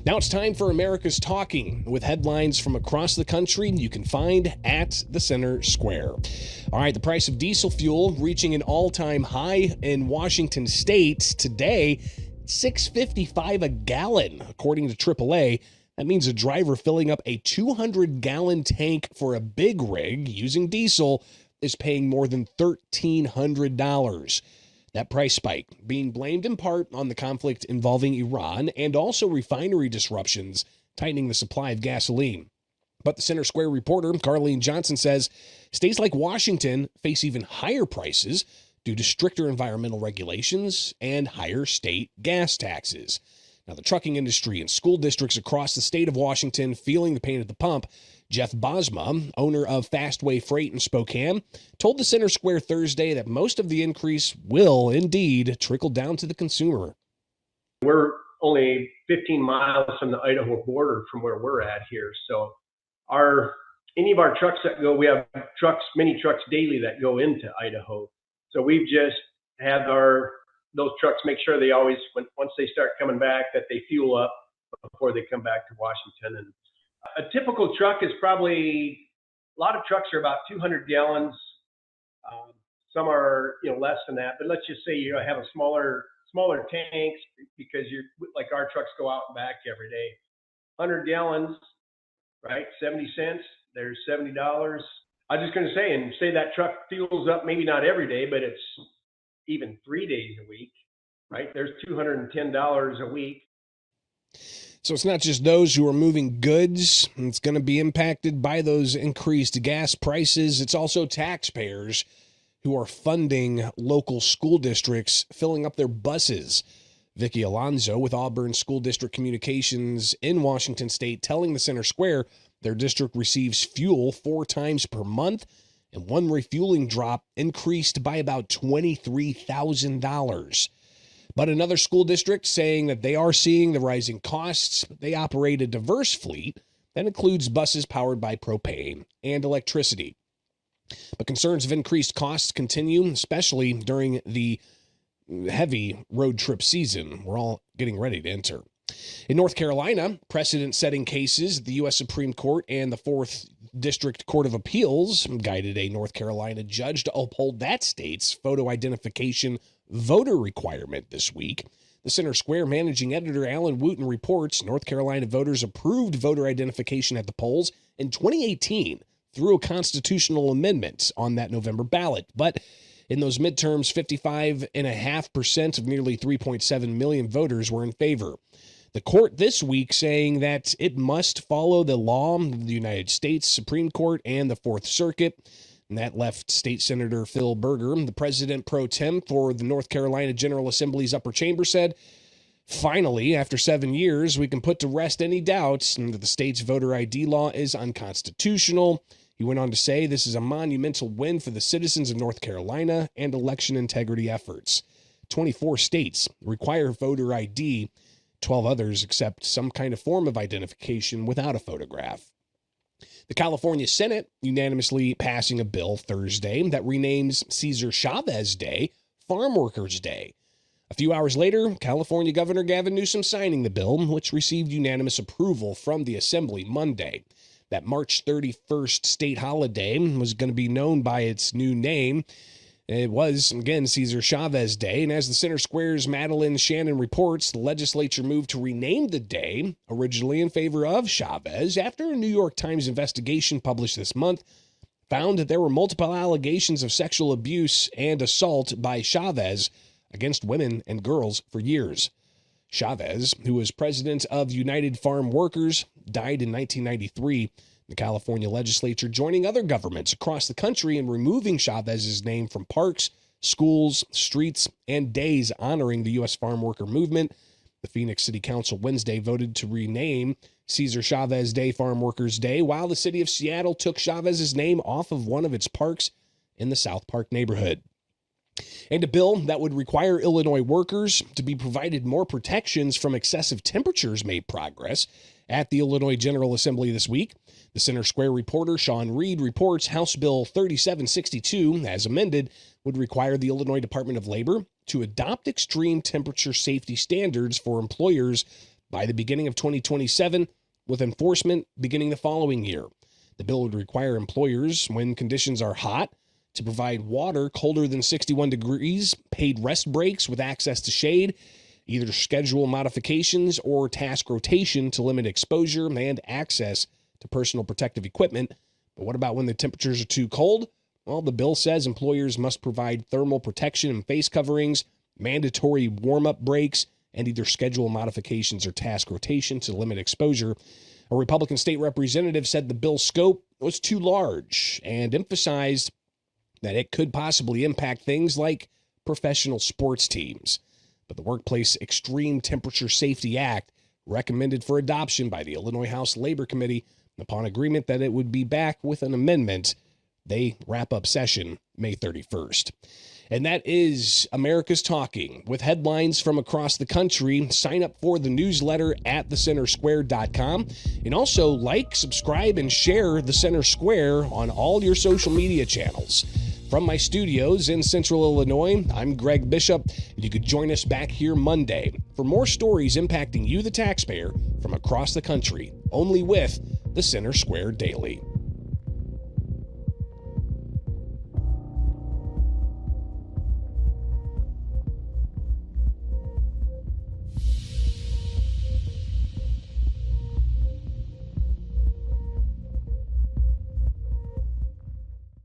Now it's time for America's Talking, with headlines from across the country you can find at the Center Square. All right, the price of diesel fuel reaching an all-time high in Washington state today, $6.55 a gallon, according to AAA. That means a driver filling up a 200-gallon tank for a big rig using diesel is paying more than $1,300. That price spike being blamed in part on the conflict involving Iran and also refinery disruptions, tightening the supply of gasoline. But the Center Square reporter, Carlene Johnson, says states like Washington face even higher prices due to stricter environmental regulations and higher state gas taxes. Now, the trucking industry and school districts across the state of Washington feeling the pain at the pump. Jeff Bosma, owner of Fastway Freight in Spokane, told the Center Square Thursday that most of the increase will indeed trickle down to the consumer. We're only 15 miles from the Idaho border from where we're at here. So any of our trucks that go, we have many trucks daily that go into Idaho. So we've just had those trucks make sure they always, once they start coming back, that they fuel up before they come back to Washington. And a typical truck is probably, a lot of trucks are about 200 gallons. Some are, less than that, but let's just say you have a smaller tanks because like our trucks go out and back every day. 100 gallons, right? 70 cents, there's $70. I was just going to say that truck fuels up, maybe not every day, but it's even 3 days a week, right? There's $210 a week. So it's not just those who are moving goods. It's going to be impacted by those increased gas prices. It's also taxpayers who are funding local school districts, filling up their buses. Vicki Alonzo with Auburn School District Communications in Washington State telling the Center Square their district receives fuel 4 times per month, and one refueling drop increased by about $23,000. But another school district saying that they are seeing the rising costs. They operate a diverse fleet that includes buses powered by propane and electricity. But concerns of increased costs continue, especially during the heavy road trip season we're all getting ready to enter. In North Carolina, precedent-setting cases, the U.S. Supreme Court and the 4th District Court of Appeals guided a North Carolina judge to uphold that state's photo identification voter requirement this week. The Center Square managing editor Alan Wooten reports North Carolina voters approved voter identification at the polls in 2018 through a constitutional amendment on that November ballot. But in those midterms, 55.5% of nearly 3.7 million voters were in favor. The court this week saying that it must follow the law of the United States Supreme Court and the 4th Circuit. And that left State Senator Phil Berger, the president pro tem for the North Carolina General Assembly's upper chamber, said, finally, after 7 years, we can put to rest any doubts that the state's voter ID law is unconstitutional. He went on to say this is a monumental win for the citizens of North Carolina and election integrity efforts. 24 states require voter ID. 12 others accept some kind of form of identification without a photograph. The California Senate unanimously passing a bill Thursday that renames Cesar Chavez Day Farm Workers Day. A few hours later, California Governor Gavin Newsom signing the bill, which received unanimous approval from the Assembly Monday. That March 31st state holiday was going to be known by its new name. It was, again, Cesar Chavez Day, and as the Center Square's Madeline Shannon reports, the legislature moved to rename the day, originally in favor of Chavez, after a New York Times investigation published this month found that there were multiple allegations of sexual abuse and assault by Chavez against women and girls for years. Chavez, who was president of United Farm Workers, died in 1993. The California legislature joining other governments across the country in removing Chavez's name from parks, schools, streets, and days honoring the U.S. farm worker movement. The Phoenix City Council Wednesday voted to rename Cesar Chavez Day Farm Workers Day, while the city of Seattle took Chavez's name off of one of its parks in the South Park neighborhood. And a bill that would require Illinois workers to be provided more protections from excessive temperatures made progress at the Illinois General Assembly this week. The Center Square reporter Sean Reed reports House Bill 3762, as amended, would require the Illinois Department of Labor to adopt extreme temperature safety standards for employers by the beginning of 2027, with enforcement beginning the following year. The bill would require employers, when conditions are hot, to provide water colder than 61 degrees, paid rest breaks with access to shade, either schedule modifications or task rotation to limit exposure and access to personal protective equipment. But what about when the temperatures are too cold? Well, the bill says employers must provide thermal protection and face coverings, mandatory warm-up breaks, and either schedule modifications or task rotation to limit exposure. A Republican state representative said the bill's scope was too large and emphasized that it could possibly impact things like professional sports teams. But the Workplace Extreme Temperature Safety Act recommended for adoption by the Illinois House Labor Committee. Upon agreement that it would be back with an amendment, they wrap up session May 31st. And that is America's Talking, with headlines from across the country. Sign up for the newsletter at thecentersquare.com. And also like, subscribe, and share The Center Square on all your social media channels. From my studios in Central Illinois, I'm Greg Bishop, and you could join us back here Monday for more stories impacting you, the taxpayer, from across the country, only with The Center Square Daily.